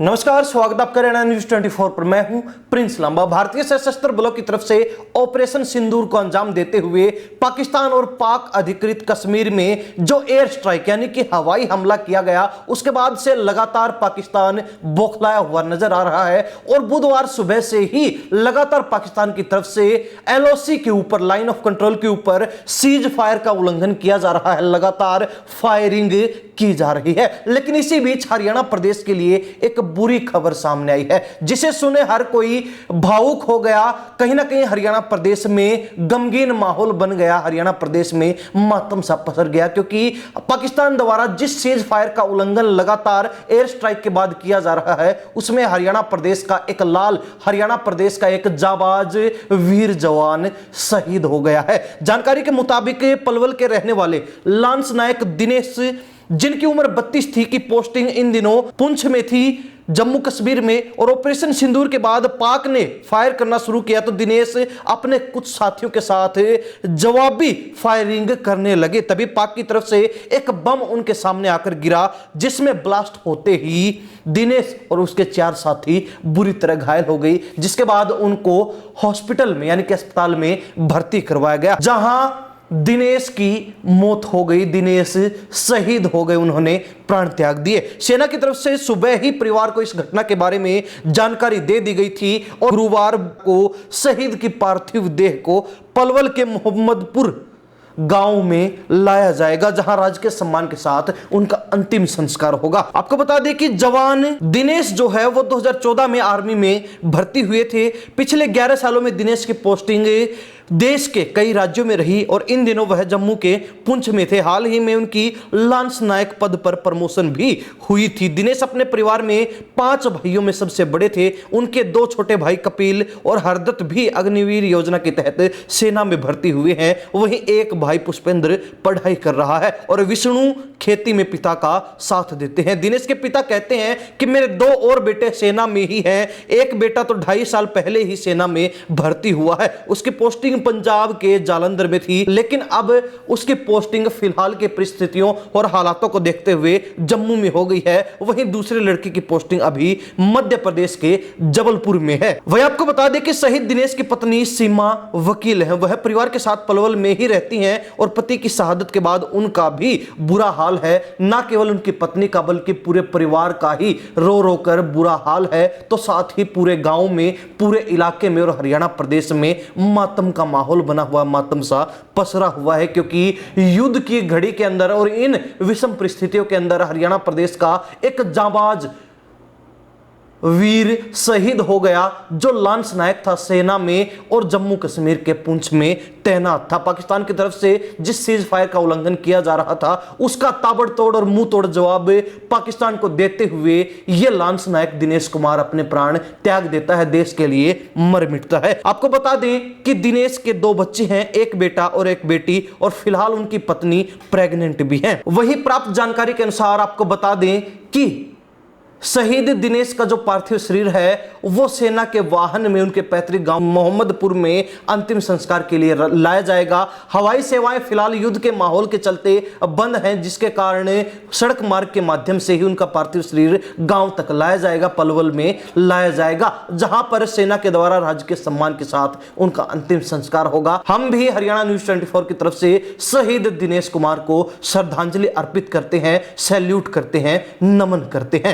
नमस्कार, स्वागत आपका हरियाणा न्यूज 24 पर। मैं हूं प्रिंस लांबा। भारतीय सशस्त्र बलों की तरफ से ऑपरेशन सिंदूर को अंजाम देते हुए पाकिस्तान और पाक अधिकृत कश्मीर में जो एयर स्ट्राइक यानी कि हवाई हमला किया गया, उसके बाद से लगातार पाकिस्तान बौखलाया हुआ नजर आ रहा है। और बुधवार सुबह से ही लगातार पाकिस्तान की तरफ से एलओसी के ऊपर, लाइन ऑफ कंट्रोल के ऊपर सीज फायर का उल्लंघन किया जा रहा है, लगातार फायरिंग की जा रही है। लेकिन इसी बीच हरियाणा प्रदेश के लिए एक बुरी खबर सामने आई है, जिसे सुने हर कोई भावुक हो गया। कहीं ना कहीं हरियाणा प्रदेश में गमगीन माहौल बन गया, हरियाणा प्रदेश में मातम सा पसर गया, क्योंकि पाकिस्तान द्वारा जिस सीज फायर का उल्लंघन लगातार एयर स्ट्राइक के बाद किया जा रहा है, उसमें हरियाणा प्रदेश का एक लाल, हरियाणा प्रदेश का एक जाबाज वीर जवान शहीद हो गया है। जानकारी के मुताबिक पलवल के रहने वाले लांस नायक दिनेश, जिनकी उम्र 32 थी, की पोस्टिंग इन दिनों पुंछ में थी, जम्मू कश्मीर में। और ऑपरेशन सिंदूर के बाद पाक ने फायर करना शुरू किया तो दिनेश अपने कुछ साथियों के साथ जवाबी फायरिंग करने लगे। तभी पाक की तरफ से एक बम उनके सामने आकर गिरा, जिसमें ब्लास्ट होते ही दिनेश और उसके 4 साथी बुरी तरह घायल हो गई, जिसके बाद उनको हॉस्पिटल में यानी कि अस्पताल में भर्ती करवाया गया, जहां दिनेश की मौत हो गई। दिनेश शहीद हो गए, उन्होंने प्राण त्याग दिए। सेना की तरफ से सुबह ही परिवार को इस घटना के बारे में जानकारी दे दी गई थी और गुरुवार को शहीद की पार्थिव देह को पलवल के मोहम्मदपुर गांव में लाया जाएगा, जहां राजकीय सम्मान के साथ उनका अंतिम संस्कार होगा। आपको बता दें कि जवान दिनेश जो है वो 2014 में आर्मी में भर्ती हुए थे। पिछले 11 सालों में दिनेश की पोस्टिंग देश के कई राज्यों में रही और इन दिनों वह जम्मू के पुंछ में थे। हाल ही में उनकी लांस नायक पद पर प्रमोशन भी हुई थी। दिनेश अपने परिवार में 5 भाइयों में सबसे बड़े थे। उनके 2 छोटे भाई कपिल और हरदत्त भी अग्निवीर योजना के तहत सेना में भर्ती हुए हैं। वहीं एक भाई पुष्पेंद्र पढ़ाई कर रहा है और विष्णु खेती में पिता का साथ देते हैं। दिनेश के पिता कहते हैं कि मेरे 2 और बेटे सेना में ही हैं। एक बेटा तो 2.5 साल पहले ही सेना में भर्ती हुआ है। उसकी पोस्टिंग पंजाब के जालंधर में थी, लेकिन अब उसकी पोस्टिंग फिलहाल के परिस्थितियों और हालातों को देखते हुए जम्मू में हो गई है। वहीं दूसरे लड़के की पोस्टिंग अभी मध्य प्रदेश के जबलपुर में है। वही आपको बता दें कि शहीद दिनेश की पत्नी सीमा वकील है। वह परिवार के साथ पलवल में ही रहती हैं और पति की शहादत के बाद उनका भी बुरा हाल है। न केवल उनकी पत्नी का बल्कि पूरे परिवार का ही रो रो कर बुरा हाल है। तो साथ ही पूरे गांव में, पूरे इलाके में और हरियाणा प्रदेश में मातम का माहौल बना हुआ, मातम सा पसरा हुआ है, क्योंकि युद्ध की घड़ी के अंदर और इन विषम परिस्थितियों के अंदर हरियाणा प्रदेश का एक जाबाज वीर शहीद हो गया, जो लांस नायक था सेना में और जम्मू कश्मीर के पुंछ में तैनात था। पाकिस्तान की तरफ से जिस सीज फायर का उल्लंघन किया जा रहा था, उसका ताबड़तोड़ और मुंह तोड़ जवाब पाकिस्तान को देते हुए यह लांस नायक दिनेश कुमार अपने प्राण त्याग देता है, देश के लिए मर मिटता है। आपको बता दें कि दिनेश के 2 बच्चे हैं, एक बेटा और एक बेटी, और फिलहाल उनकी पत्नी प्रेग्नेंट भी है। वही प्राप्त जानकारी के अनुसार आपको बता दें कि शहीद दिनेश का जो पार्थिव शरीर है वो सेना के वाहन में उनके पैतृक गांव मोहम्मदपुर में अंतिम संस्कार के लिए लाया जाएगा। हवाई सेवाएं फिलहाल युद्ध के माहौल के चलते बंद हैं, जिसके कारण सड़क मार्ग के माध्यम से ही उनका पार्थिव शरीर गांव तक लाया जाएगा, पलवल में लाया जाएगा, जहां पर सेना के द्वारा राजकीय सम्मान के साथ उनका अंतिम संस्कार होगा। हम भी हरियाणा न्यूज 24 की तरफ से शहीद दिनेश कुमार को श्रद्धांजलि अर्पित करते हैं, सैल्यूट करते हैं, नमन करते हैं।